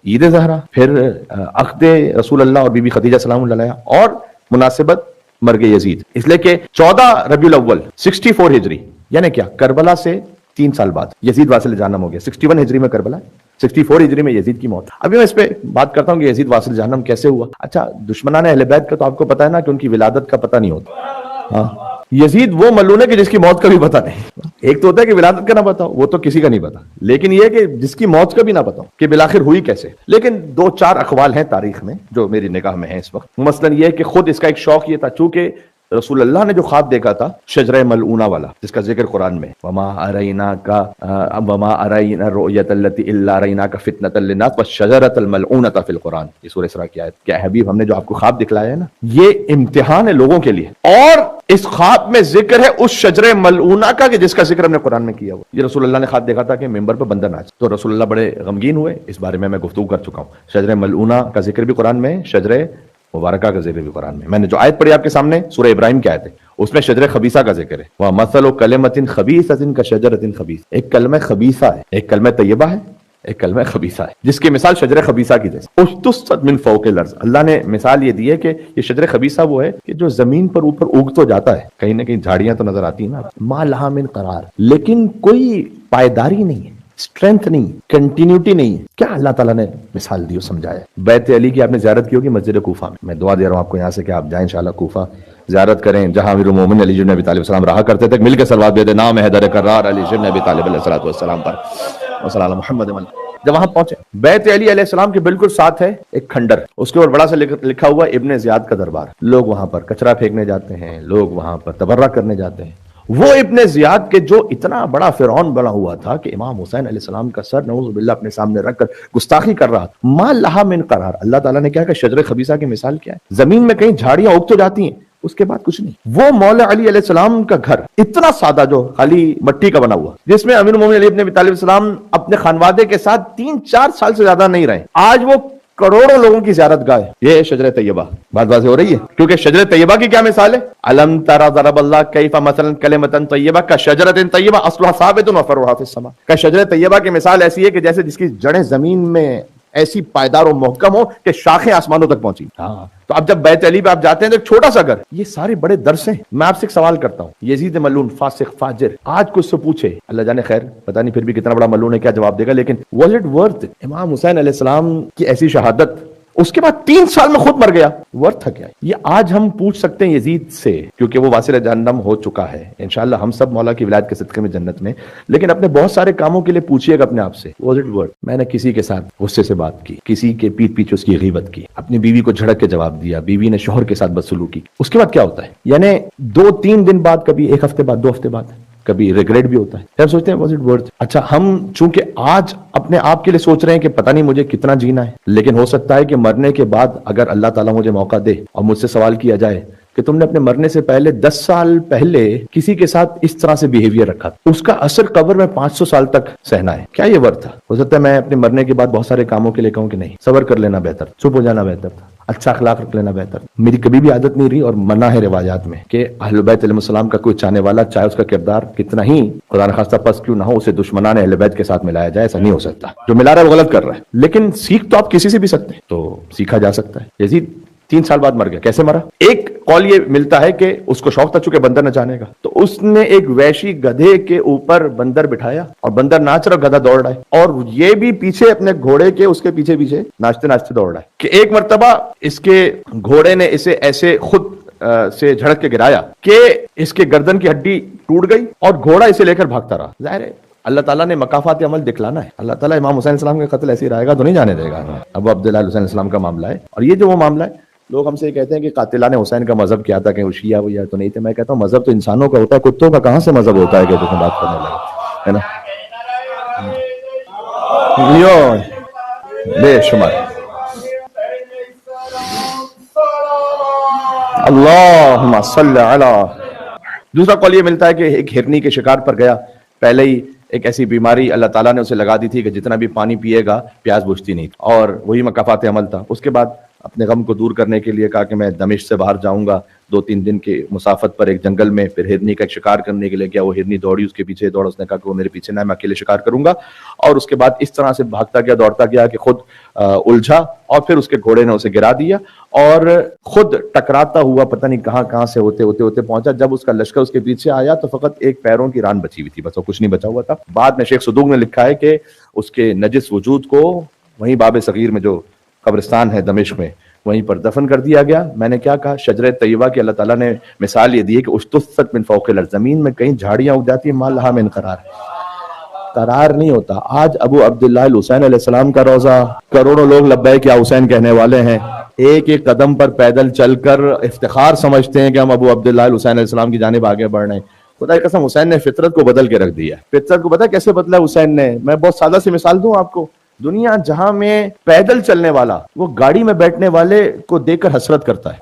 عید زہرا، پھر عقد رسول اللہ اور بی بی خدیجہ سلام اللہ علیہا، اور مناسبت مرگ یزید، اس لیے کہ 14 ربیع الاول 64 ہجری، یعنی کیا کربلا سے 3 سال بعد یزید واصل جہنم ہو گیا۔ 61 ہجری میں کربلا، 64 ہجری میں یزید کی موت۔ ابھی میں اس پہ بات کرتا ہوں کہ یزید واصل جہنم کیسے ہوا۔ اچھا، دشمنان اہل بیت کا تو آپ کو پتا ہے نا کہ ان کی ولادت کا پتہ نہیں ہوتا۔ ہاں، یزید وہ ملعون ہے کہ جس کی موت کا بھی پتہ نہیں۔ ایک تو ہوتا ہے کہ ولادت کا نہ پتا ہو، وہ تو کسی کا نہیں پتا، لیکن یہ کہ جس کی موت کا بھی نہ پتا ہو کہ بالآخر ہوئی کیسے۔ لیکن 2-4 اقوال ہیں تاریخ میں جو میری نگاہ میں ہیں اس وقت۔ مثلا یہ کہ خود اس کا ایک شوق یہ تھا، چونکہ رسول اللہ نے جو خواب دیکھا تھا شجرہ ملعونہ والا، جس کا ذکر قرآن میں وما ارينا الرؤيا التي الا اريناك فتنة للناس والشجرة الملعونة في القرآن، یہ سورہ اسراء کی آیت۔ کہ حبیب ہم نے جو آپ کو خواب دکھلایا ہے نا، یہ امتحان ہے لوگوں کے لیے، اور اس خواب میں ذکر ہے اس شجرہ ملعونہ کا کہ جس کا ذکر ہم نے قرآن میں کیا ہوا۔ یہ رسول اللہ نے خواب دیکھا تھا کہ ممبر پر بندر ناچ، تو رسول اللہ بڑے غمگین ہوئے۔ اس بارے میں گفتگو کر چکا ہوں۔ شجرہ ملعونہ کا ذکر بھی قرآن میں، شجرہ مبارکہ کا ذکر بھی قرآن میں۔ میں نے جو آیت پڑھی آپ کے سامنے سورہ ابراہیم کی آیت ہے، اس میں شجرہ خبیثہ کا ذکر ہے۔ وَمَثَلُ كَلِمَةٍ خَبِيثَةٍ كَشَجَرَةٍ خَبِيثَةٍ، ایک کلمہ خبیثہ ہے، ایک کلمہ طیبہ ہے، ایک کلمہ خبیثہ ہے، جس کی مثال شجرہ خبیثہ کی جیسے اُجْتُثَّتْ مِنْ فَوْقِ الْأَرْضِ۔ اللہ نے مثال یہ دی ہے کہ یہ شجرہ خبیثہ وہ ہے کہ جو زمین پر اوپر اگ تو جاتا ہے، کہیں نہ کہیں جھاڑیاں تو نظر آتی ہیں نا، مَا لَهَا مِنْ قَرَارٍ، لیکن کوئی پائیداری نہیں ہے، اسٹرینتھ نہیں، کنٹینیوٹی نہیں ہے۔ کیا اللہ تعالیٰ نے مثال دی اور سمجھایا۔ بیت علی کی آپ نے زیارت کی ہوگی مسجد کوفہ میں دعا دے رہا ہوں آپ کو یہاں سے کہ آپ جائیں انشاءاللہ کوفہ زیارت کریں، جہاں امیر المومنین علی بن ابی طالب السلام رہا کرتے تھے۔ مل کے صلوات دے دیں، نام حیدر کرار علی بن ابی طالب علیہ الصلوۃ والسلام پر، وصلی اللہ محمد۔ جب وہاں پہنچے، بیت علی علیہ السلام کے بالکل ساتھ ہے ایک کھنڈر، اس کے اوپر بڑا سا لکھا ہوا ابن زیاد کا دربار۔ لوگ وہاں پر کچرا پھینکنے جاتے ہیں، لوگ وہاں پر تبرک کرنے جاتے ہیں۔ وہ ابن زیاد کے جو اتنا بڑا فرعون بنا ہوا تھا کہ امام حسین علیہ السلام کا سر نعوذ باللہ اپنے سامنے رکھ کر گستاخی کر رہا تھا۔ ما لہا من قرار، اللہ تعالیٰ نے کیا کہ شجر خبیثہ کی مثال کیا ہے، زمین میں کہیں جھاڑیاں اگ تو جاتی ہیں، اس کے بعد کچھ نہیں۔ وہ مولا علی علیہ السلام کا گھر اتنا سادہ جو خالی مٹی کا بنا ہوا، جس میں امیر المومنین علی بن ابی طالب السلام اپنے خانوادے کے ساتھ 3-4 سال سے زیادہ نہیں رہے، آج وہ کروڑوں لوگوں کی زیارت گاہ ہے۔ یہ شجرہ طیبہ، بات واضح ہو رہی ہے، کیونکہ شجرہ طیبہ کی کیا مثال ہے، الم تر ضرب اللہ کیف مثلا کلمۃ طیبہ کشجرۃ طیبہ اصلها ثابت وفرعها فی السماء۔ کہ شجرہ طیبہ کی مثال ایسی ہے کہ جیسے جس کی جڑیں زمین میں ایسی پائیدار و محکم ہو کہ شاخیں آسمانوں تک پہنچی۔ ہاں، تو اب جب بیت علی پہ آپ جاتے ہیں تو ایک چھوٹا سا گھر، یہ سارے بڑے درس ہیں۔ میں آپ سے ایک سوال کرتا ہوں، یزید ملعون فاسق فاجر آج کچھ سے پوچھے، اللہ جانے خیر پتہ نہیں پھر بھی کتنا بڑا ملعون ہے کیا جواب دے گا، لیکن واز اٹ ورتھ امام حسین علیہ السلام کی ایسی شہادت، اس کے بعد 3 سال میں خود مر گیا، ورتھ تھا کیا؟ یہ آج ہم پوچھ سکتے ہیں یزید سے، کیونکہ وہ واصل جہنم ہو چکا ہے۔ انشاءاللہ ہم سب مولا کی ولایت کے صدقے میں جنت میں، لیکن اپنے بہت سارے کاموں کے لیے پوچھیے گا اپنے آپ سے، واز اٹ ورتھ؟ میں نے کسی کے ساتھ غصے سے بات کی، کسی کے پیٹھ پیچھے اس کی غیبت کی، اپنی بیوی کو جھڑک کے جواب دیا، بیوی نے شوہر کے ساتھ بدسلوکی کی، اس کے بعد کیا ہوتا ہے؟ یعنی 2-3 دن بعد، کبھی 1 ہفتے بعد، 2 ہفتے بعد کبھی ریگریٹ بھی ہوتا ہے، پھر سوچتے ہیں واز اٹ ورتھ؟ اچھا، ہم چونکہ آج اپنے آپ کے لیے سوچ رہے ہیں کہ پتہ نہیں مجھے کتنا جینا ہے، لیکن ہو سکتا ہے کہ مرنے کے بعد اگر اللہ تعالیٰ مجھے موقع دے اور مجھ سے سوال کیا جائے کہ تم نے اپنے مرنے سے پہلے 10 سال پہلے کسی کے ساتھ اس طرح سے بیہیویئر رکھا، اس کا اثر قبر میں 500 سال تک سہنا ہے، کیا یہ ورتھ تھا؟ ہو سکتا ہے میں اپنے مرنے کے بعد بہت سارے کاموں کے لیے کہوں کہ نہیں، صبر کر لینا بہتر، چپ ہو جانا بہتر تھا، اچھا اخلاق رکھ لینا بہتر۔ میری کبھی بھی عادت نہیں رہی اور منع ہے روایات میں کہ اہل بیت علیہ السلام کا کوئی چاہنے والا، چاہے اس کا کردار کتنا ہی خدا نخواستہ پس کیوں نہ ہو، اسے دشمنان اہل بیت کے ساتھ ملایا جائے، ایسا نہیں ہو سکتا۔ جو ملا رہا ہے وہ غلط کر رہا ہے، لیکن سیکھ تو آپ کسی سے بھی سکتے ہیں، تو سیکھا جا سکتا ہے۔ یزید 3 سال بعد مر گیا، کیسے مرا؟ ایک قول یہ ملتا ہے کہ اس کو شوق تھا چونکہ بندر نچانے کا، تو اس نے ایک وحشی گدھے کے اوپر بندر بٹھایا اور بندر ناچ رہا، گدھا دوڑ رہا ہے، اور یہ بھی پیچھے اپنے گھوڑے کے اس کے پیچھے پیچھے ناچتے ناچتے دوڑ رہا ہے کہ ایک مرتبہ اس کے گھوڑے نے اسے ایسے خود سے جھڑک کے گرایا کہ اس کے گردن کی ہڈی ٹوٹ گئی اور گھوڑا اسے لے کر بھاگتا رہا۔ ظاہر ہے اللہ تعالیٰ نے مکافات عمل دکھلانا ہے، اللہ تعالیٰ امام حسین السلام کے قتل ایسے ہی رہے گا تو نہیں جانے دے گا۔ ابو عبداللہ حسین السلام کا معاملہ ہے، اور یہ جو وہ معاملہ ہے، لوگ ہم سے یہ کہتے ہیں کہ قاتلان حسین کا مذہب کیا تھا، کہ وہ شیعہ وہ یا تو نہیں تھے۔ میں کہتا ہوں مذہب تو انسانوں کا ہوتا ہے، کتوں کا کہاں سے مذہب ہوتا ہے کہ تم بات کرنے لگے، ہے نا؟ بے شمار اللہم صلی علی۔ دوسرا قول یہ ملتا ہے کہ ایک ہرنی کے شکار پر گیا، پہلے ہی ایک ایسی بیماری اللہ تعالیٰ نے اسے لگا دی تھی کہ جتنا بھی پانی پیے گا پیاس بجھتی نہیں، اور وہی مکافات عمل تھا۔ اس کے بعد اپنے غم کو دور کرنے کے لیے کہا کہ میں دمشق سے باہر جاؤں گا 2-3 دن کی مسافت پر ایک جنگل میں، پھر ہرنی کا ایک شکار کرنے کے لیے گیا، وہ ہرنی دوڑی، اس کے پیچھے دوڑا، اس نے کہا کہ وہ میرے پیچھے نہ، میں اکیلے شکار کروں گا، اور اس کے بعد اس طرح سے بھاگتا گیا، دوڑتا گیا کہ خود الجھا، اور پھر اس کے گھوڑے نے اسے گرا دیا اور خود ٹکراتا ہوا پتہ نہیں کہاں سے ہوتے پہنچا. جب اس کا لشکر اس کے پیچھے آیا تو فقط ایک پیروں کی ران بچی ہوئی تھی، بس وہ کچھ نہیں بچا ہوا تھا. بعد میں شیخ صدوق نے لکھا ہے کہ اس کے نجس وجود کو وہیں باب صغیر میں جو قبرستان ہے دمشق میں، وہیں پر دفن کر دیا گیا. میں نے کیا کہا، شجرہ طیبہ کی اللہ تعالیٰ نے مثال یہ دی ہے کہ اشتثت من فوق الارض، زمین میں کہیں جھاڑیاں اگ جاتی ہیں، ما لہا من قرار، قرار نہیں ہوتا. آج ابو عبداللہ الحسین علیہ السلام کا روزہ، کروڑوں لوگ لبیک یا حسین کہنے والے ہیں، ایک ایک قدم پر پیدل چل کر افتخار سمجھتے ہیں کہ ہم ابو عبداللہ الحسین علیہ السلام کی جانب آگے بڑھ رہے ہیں. خدا کی قسم حسین نے فطرت کو بدل کے رکھ دیا. فطرت کو پتہ کیسے بدلا حسین نے؟ میں بہت سادہ سی مثال دوں آپ کو. دنیا جہاں میں پیدل چلنے والا وہ گاڑی میں بیٹھنے والے کو دیکھ کر حسرت کرتا ہے.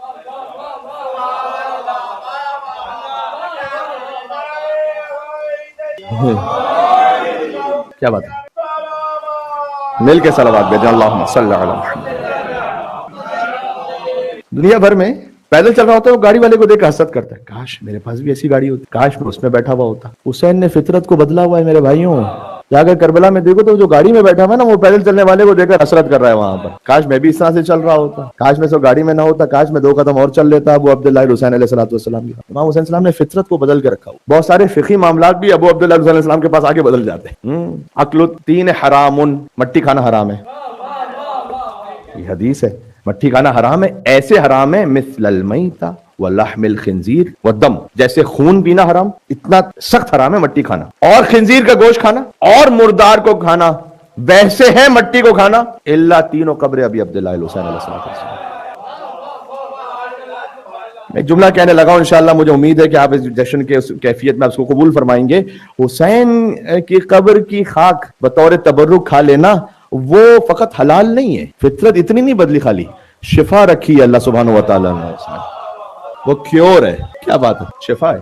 کیا بات ہے، مل کے صلوات بھیجیں، اللہم صلی علی محمد. دنیا بھر میں پیدل چل رہا ہوتا ہے، وہ گاڑی والے کو دیکھ کر حسرت کرتا ہے، کاش میرے پاس بھی ایسی گاڑی ہوتی، کاش میں اس میں بیٹھا ہوا ہوتا. حسین نے فطرت کو بدلا ہوا ہے میرے بھائیوں. جا کر کربلا میں دیکھو تو جو گاڑی میں بیٹھا ہوا ہے نا، وہ پیدل چلنے والے کو دیکھ کر حسرت کر رہا ہے وہاں پر، کاش میں بھی اس طرح سے چل رہا ہوتا، کاش میں سو گاڑی میں نہ ہوتا، کاش میں 2 قدم اور چل لیتا. ابو عبداللہ الحسین علیہ السلام کی امام حسین السلام نے فطرت کو بدل کے رکھا ہوا. بہت سارے فقہی معاملات بھی ابو عبداللہ علیہ السلام کے پاس آگے بدل جاتے ہیں. اکل الطین حرام، مٹی کھانا حرام ہے، یہ حدیث ہے. مٹی کھانا حرام ہے، ایسے حرام ہے مثل المیتہ ولحم الخنزیر والدم، جیسے خون پینا حرام، اتنا سخت حرام ہے مٹی کھانا، اور خنزیر کا گوشت کھانا اور مردار کو کھانا، ویسے ہے مٹی کو کھانا الا 3 قبر ابی عبداللہ الحسین علیہ السلام. میں جملہ کہنے لگا ہوں، انشاءاللہ مجھے امید ہے کہ آپ اس جشن کے کیفیت میں آپ اس کو قبول فرمائیں گے. حسین کی قبر کی خاک بطور تبرک کھا لینا وہ فقط حلال نہیں ہے. فطرت اتنی نہیں بدلی، خالی شفا رکھی ہے اللہ سبحانہ و تعالیٰ نے اس میں، وہ کیور ہے. کیا بات ہے، شفا ہے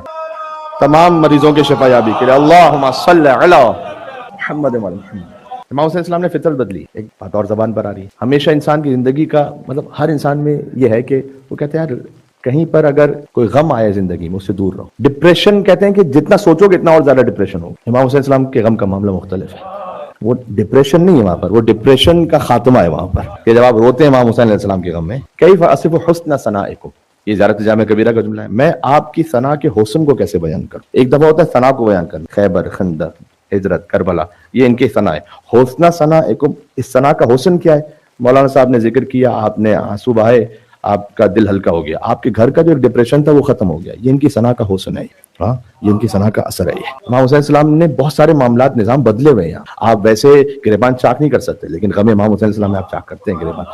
تمام مریضوں کے شفا یابی کے لیے. اللہم صلی علی محمد. امام حسین السلام نے فطرت بدلی. ایک بات اور زبان پر آ رہی ہے، ہمیشہ انسان کی زندگی کا مطلب ہر انسان میں یہ ہے کہ وہ کہتے ہیں یار کہیں پر اگر کوئی غم آئے زندگی میں اس سے دور رہو. ڈپریشن کہتے ہیں کہ جتنا سوچو گے اتنا اور زیادہ ڈپریشن ہوگا. امام حسین السلام کے غم کا معاملہ مختلف ہے. وہ ڈپریشن نہیں ہے وہاں پر، وہ ڈپریشن کا خاتمہ ہے وہاں پر کہ جب آپ روتے ہیں امام حسین علیہ السلام کے غم میں. کیف اصف حسن ثنائکم، یہ زیارت جامع کبیرہ کا جملہ ہے. میں آپ کی ثنا کے حسن کو کیسے بیان کروں. ایک دفعہ ہوتا ہے ثنا کو بیان کرنا، خیبر، خندق، ہجرت، کربلا، یہ ان کی ثنا ہے. حسن ثنائکم، اس ثنا کا حسن کیا ہے؟ مولانا صاحب نے ذکر کیا، آپ نے آنسو بہائے، آپ کا دل ہلکا ہو گیا، آپ کے گھر کا جو ڈپریشن تھا وہ ختم ہو گیا. یہ ان کی ثنا کا حسن ہے، ہاں یہ ان کی ثنا کا اثر ہے. امام حسین السلام نے بہت سارے معاملات نظام بدلے ہوئے ہیں. آپ ویسے گریبان چاک نہیں کر سکتے، لیکن غم امام حسین السلام میں آپ چاک کرتے ہیں گریبان.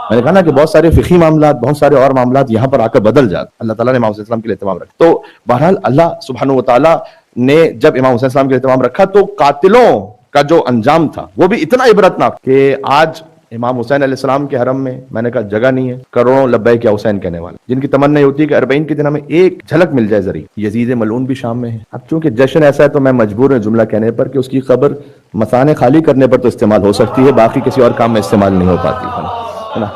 میں نے کہا نا کہ بہت سارے فقہی معاملات، بہت سارے اور معاملات یہاں پر آ کر بدل جاتے. اللہ تعالیٰ نے امام حسین السلام کے لیے اہتمام رکھا. تو بہرحال اللہ سبحانہ و تعالیٰ نے جب امام حسین السلام کے لیے اہتمام رکھا تو قاتلوں کا جو انجام تھا وہ بھی اتنا عبرتناک کہ آج امام حسین علیہ السلام کے حرم میں نے کہا جگہ نہیں ہے. کروڑوں لبیک یا حسین کہنے والے جن کی تمنا یہ ہوتی ہے کہ 40 کے دن ہمیں ایک جھلک مل جائے ذریعہ. یزید ملعون بھی شام میں ہے. اب چونکہ جشن ایسا ہے تو میں مجبور ہوں جملہ کہنے پر کہ اس کی قبر مثانے خالی کرنے پر تو استعمال ہو سکتی ہے، باقی کسی اور کام میں استعمال نہیں ہو پاتی ہے نا.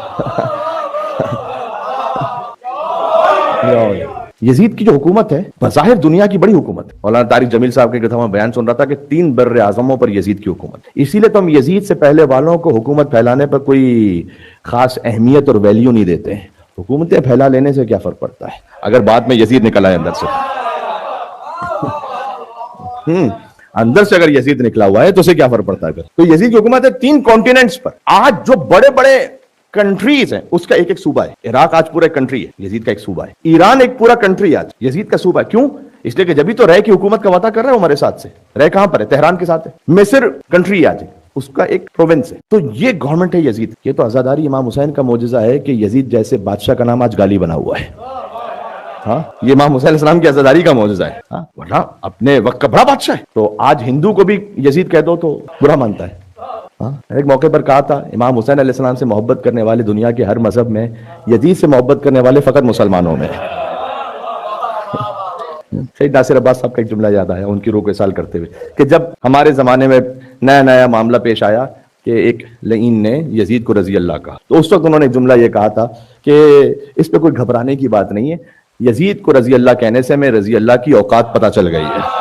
یزید کی جو حکومت ہے بظاہر دنیا کی بڑی حکومت ہے. مولانا طارق جمیل صاحب کے میں بیان سن رہا تھا کہ 3 بر اعظموں پر یزید کی حکومت ہے. اسی لیے تو ہم یزید سے پہلے والوں کو حکومت پھیلانے پر کوئی خاص اہمیت اور ویلیو نہیں دیتے ہیں. حکومتیں پھیلا لینے سے کیا فرق پڑتا ہے اگر بعد میں یزید نکل آئے اندر سے. اندر سے اگر یزید نکلا ہوا ہے تو اسے کیا فرق پڑتا ہے. تو یزید کی حکومت ہے 3 کانٹیننٹس پر. آج جو بڑے بڑے کنٹریز ہیں اس کا ایک ایک صوبہ ہے. عراق آج پورا کنٹری ہے، یزید کا ایک صوبہ ہے. ایران ایک پورا کنٹری آج یزید کا صوبہ ہے. کیوں؟ اس لیے کہ جبھی تو رہ کی حکومت کا وعدہ کر رہے ہیں ہمارے ساتھ سے. رہ کہاں پر ہے؟ تہران کے ساتھ ہے. مصر کنٹری آج ہے، اس کا ایک پروونس ہے. تو یہ گورنمنٹ ہے یزید. یہ تو عزاداری امام حسین کا معجزہ ہے کہ یزید جیسے بادشاہ کا نام آج گالی بنا ہوا ہے. ہاں یہ امام حسین علیہ السلام کی عزاداری کا معجزہ ہے. ہاں ورنہ اپنے وقت کا بڑا بادشاہ ہے. تو آج ہندو کو بھی یزید کہہ دو تو برا مانتا ہے. ایک موقع پر کہا تھا امام حسین علیہ السلام سے محبت کرنے والے دنیا کے ہر مذہب میں، یزید سے محبت کرنے والے فقط مسلمانوں میں. شہید ناصر عباس صاحب کا ایک جملہ یاد آیا ان کی روح کو اصال کرتے ہوئے کہ جب ہمارے زمانے میں نیا معاملہ پیش آیا کہ ایک لعین نے یزید کو رضی اللہ کہا، تو اس وقت انہوں نے جملہ یہ کہا تھا کہ اس پہ کوئی گھبرانے کی بات نہیں ہے، یزید کو رضی اللہ کہنے سے میں رضی اللہ کی اوقات پتہ چل گئی ہے۔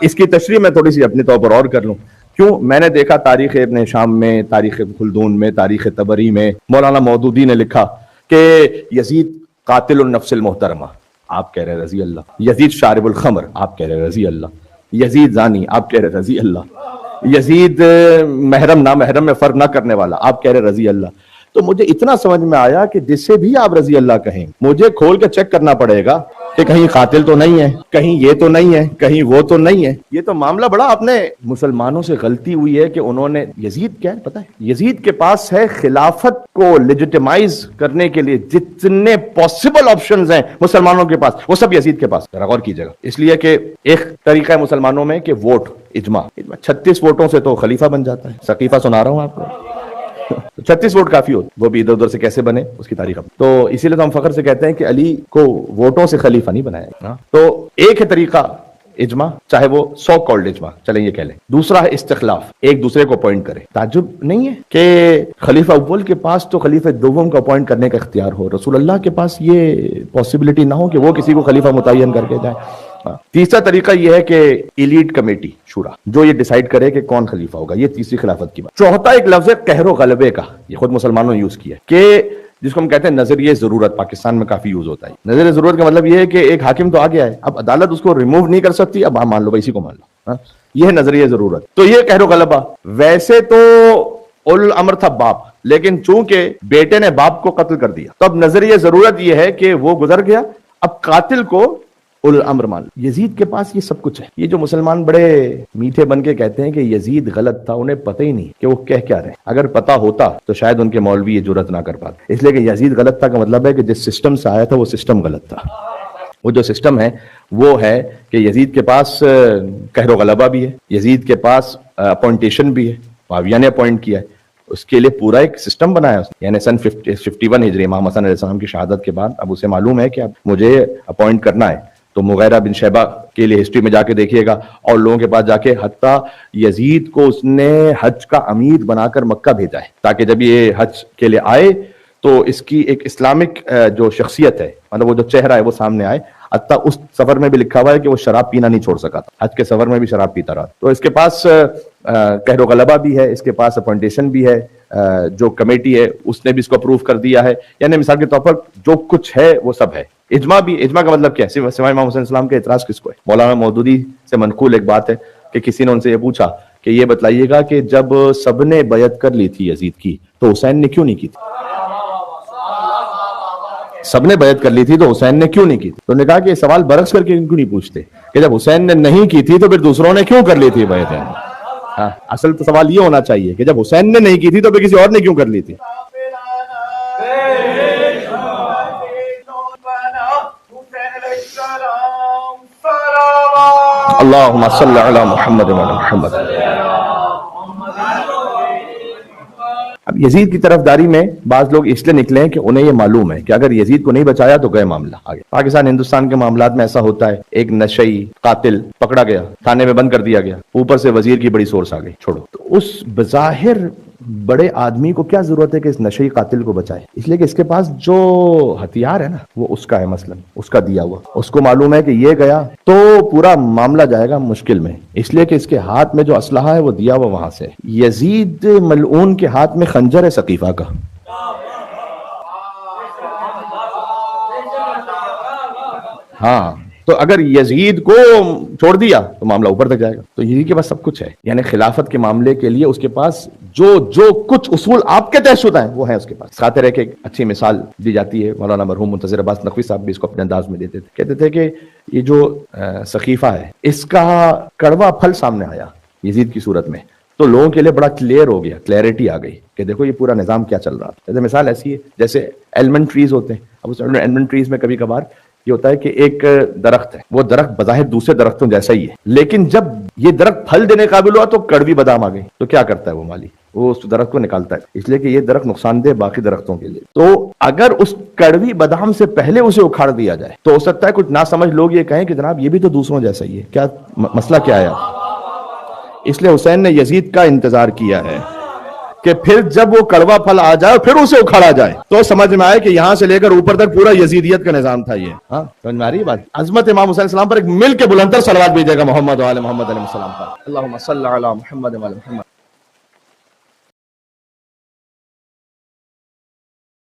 اس کی تشریح میں تھوڑی سی اپنے طور پر اور کر لوں، کیوں میں نے دیکھا تاریخ ابن شام میں، تاریخ خلدون میں، تاریخ طبری میں مولانا مودودی نے لکھا کہ یزید قاتل النفس المحترمہ، آپ کہہ رہے رضی اللہ، یزید شارب الخمر، آپ کہہ رہے رضی اللہ، یزید زانی، آپ کہہ رہے رضی اللہ، یزید محرم نامحرم میں فرق نہ کرنے والا، آپ کہہ رہے رضی اللہ۔ تو مجھے اتنا سمجھ میں آیا کہ جس سے بھی آپ رضی اللہ کہیں، مجھے کھول کے چیک کرنا پڑے گا کہ کہیں قاتل تو نہیں ہے، کہیں یہ تو نہیں ہے، کہیں وہ تو نہیں ہے۔ یہ تو معاملہ بڑا اپنے مسلمانوں سے غلطی ہوئی ہے کہ انہوں نے، یزید کیا ہے پتہ ہے، یزید کے پاس ہے خلافت کو لیجیٹیمائز کرنے کے لیے جتنے پاسبل آپشنز ہیں مسلمانوں کے پاس، وہ سب یزید کے پاس، ذرا غور کیجیے گا۔ اس لیے کہ ایک طریقہ ہے مسلمانوں میں کہ ووٹ، اجماع، 36 ووٹوں سے تو خلیفہ بن جاتا ہے، سقیفہ سنا رہا ہوں آپ کو، 36 ووٹ کافی ہوتے، وہ بھی ادھر ادھر سے کیسے بنے اس کی تاریخ۔ تو اسی لیے تو ہم فخر سے کہتے ہیں کہ علی کو ووٹوں سے خلیفہ نہیں بنایا گیا۔ تو ایک ہے طریقہ اجماع، چاہے وہ سو کالڈ اجماع چلیں یہ کہہ لیں، دوسرا ہے استخلاف، ایک دوسرے کو اپوائنٹ کرے۔ تعجب نہیں ہے کہ خلیفہ اول کے پاس تو خلیفہ دوم کو اپوائنٹ کرنے کا اختیار ہو، رسول اللہ کے پاس یہ پاسبلٹی نہ ہو کہ وہ کسی کو خلیفہ متعین کر کے جائے۔ تیسرا طریقہ یہ ہے کہ ایلیٹ کمیٹی شورا جو یہ ڈیسائیڈ کرے کہ کون خلیفہ ہوگا، یہ تیسری خلافت کی بات۔ چوتھا ایک لفظ ہے قہر و غلبے کا، یہ خود مسلمانوں نے یوز کیا کہ جس کو ہم کہتے ہیں نظریہ ضرورت، پاکستان میں کافی یوز ہوتا ہے۔ نظریہ ضرورت کا مطلب یہ ہے کہ ایک حاکم تو آ گیا ہے، اب عدالت اس کو ریموو نہیں کر سکتی، اب مان لو اسی کو مان لو، یہ ہے نظریہ ضرورت۔ تو یہ قہر و غلبہ، ویسے تو اول الامر تھا باپ، لیکن چونکہ بیٹے نے باپ کو قتل کر دیا تو اب نظریہ ضرورت یہ ہے کہ وہ گزر گیا، اب قاتل کو اول الامر مان لو۔ یزید کے پاس یہ سب کچھ ہے۔ یہ جو مسلمان بڑے میٹھے بن کے کہتے ہیں کہ یزید غلط تھا، انہیں پتہ ہی نہیں کہ وہ کہہ کیا رہے، اگر پتہ ہوتا تو شاید ان کے مولوی یہ جرأت نہ کر پاتے۔ اس لیے کہ یزید غلط تھا کا مطلب ہے کہ جس سسٹم سے آیا تھا وہ سسٹم غلط تھا۔ وہ جو سسٹم ہے وہ ہے کہ یزید کے پاس قہر و غلبہ بھی ہے، یزید کے پاس اپوائنٹیشن بھی ہے، معاویہ نے اپوائنٹ کیا ہے، اس کے لیے پورا ایک سسٹم بنایا اس نے۔ یعنی سن 51 ہجری امام حسن علیہ السلام کی شہادت کے بعد اب اسے معلوم ہے کہ اب مجھے اپوائنٹ کرنا ہے، تو مغیرہ بن شیبہ کے لیے ہسٹری میں جا کے دیکھیے گا اور لوگوں کے پاس جا کے حتیٰ یزید کو اس نے حج کا امیر بنا کر مکہ بھیجا ہے تاکہ جب یہ حج کے لیے آئے تو اس کی ایک اسلامک جو شخصیت ہے، مطلب وہ جو چہرہ ہے وہ سامنے آئے۔ حتیٰ اس سفر میں بھی لکھا ہوا ہے کہ وہ شراب پینا نہیں چھوڑ سکا تھا، حج کے سفر میں بھی شراب پیتا رہا۔ تو اس کے پاس قہر و غلبہ بھی ہے، اس کے پاس اپوائنٹیشن بھی ہے، جو کمیٹی ہے اس نے بھی اس کو اپروو کر دیا ہے، یعنی مثال کے طور پر جو کچھ ہے وہ سب ہے۔ اجماع بھی، اجماع کا مطلب کیا ہے؟ سوائے امام حسین السلام کے اعتراض کس کو ہے؟ مولانا مودودی سے منقول ایک بات ہے کہ کسی نے ان سے یہ پوچھا کہ یہ بتلائیے گا کہ جب سب نے بیعت کر لی تھی یزید کی تو حسین نے کیوں نہیں کی تھی؟ سب نے بیعت کر لی تھی تو حسین نے کیوں نہیں کی تھی؟ تو انہوں نے کہا کہ یہ سوال برعکس کر کے کیوں نہیں پوچھتے کہ جب حسین نے نہیں کی تھی تو پھر دوسروں نے کیوں کر لی تھی بیعت؟ اصل تو سوال یہ ہونا چاہیے کہ جب حسین نے نہیں کی تھی تو پھر کسی اور نے کیوں کر لی تھی؟ اللہم صلی علی محمد وعلی محمد۔ اب یزید کی طرفداری میں بعض لوگ اس لیے نکلے ہیں کہ انہیں یہ معلوم ہے کہ اگر یزید کو نہیں بچایا تو گئے معاملہ آگے۔ پاکستان ہندوستان کے معاملات میں ایسا ہوتا ہے، ایک نشئی قاتل پکڑا گیا، تھانے میں بند کر دیا گیا، اوپر سے وزیر کی بڑی سورس آ گئی، چھوڑو۔ تو اس بظاہر بڑے آدمی کو کیا ضرورت ہے کہ اس نشئی قاتل کو بچائے؟ اس لیے کہ اس کے پاس جو ہتھیار ہے نا وہ اس کا ہے، مثلا اس کا دیا ہوا، اس کو معلوم ہے کہ یہ گیا تو پورا معاملہ جائے گا مشکل میں، اس لیے کہ اس کے ہاتھ میں جو اسلحہ ہے وہ دیا ہوا وہاں سے۔ یزید ملعون کے ہاتھ میں خنجر ہے سقیفہ کا۔ ہاں، تو اگر یزید کو چھوڑ دیا تو معاملہ اوپر تک جائے گا۔ تو یزید کے پاس سب کچھ ہے، یعنی خلافت کے معاملے کے لیے اس کے پاس جو کچھ اصول آپ کے طے شدہ ہیں وہ ہے اس کے پاس۔ خاطر ہے کہ ایک اچھی مثال دی جاتی ہے، مولانا مرحوم منتظر عباس نقوی صاحب بھی اس کو اپنے انداز میں دیتے تھے، کہتے تھے کہ یہ جو سقیفہ ہے اس کا کڑوا پھل سامنے آیا یزید کی صورت میں تو لوگوں کے لیے بڑا کلیئر ہو گیا، کلیئرٹی آ گئی کہ دیکھو یہ پورا نظام کیا چل رہا تھا۔ جیسے مثال ایسی ہے جیسے ایلمنٹ ٹریز ہوتے ہیں، اب اس ایلمنٹ ٹریز میں کبھی کبھار یہ ہوتا ہے کہ ایک درخت ہے، وہ درخت بظاہر دوسرے درختوں جیسا ہی ہے، لیکن جب یہ درخت پھل دینے قابل ہوا تو کڑوی بادام آ گئی، تو کیا کرتا ہے وہ مالی؟ وہ اس درخت کو نکالتا ہے، اس لیے کہ یہ درخت نقصان دہ باقی درختوں کے لیے۔ تو اگر اس کڑوی بادام سے پہلے اسے اکھاڑ دیا جائے تو ہو سکتا ہے کچھ نہ سمجھ لوگ یہ کہیں کہ جناب یہ بھی تو دوسروں جیسا ہی ہے، کیا مسئلہ کیا ہے؟ اس لیے حسین نے یزید کا انتظار کیا ہے کہ پھر جب وہ کڑوا پھل آ جائے پھر اسے اکھاڑا جائے تو سمجھ میں آئے کہ یہاں سے لے کر اوپر تک پورا یزیدیت کا نظام تھا یہ. ہاں سمجھ میں آ رہی ہے بات. عظمت امام حسین السلام پر ایک مل کے بلندر صلوات بھیجے گا محمد و آل محمد علیہ السلام پر. اللہم صلی علی محمد و آل محمد.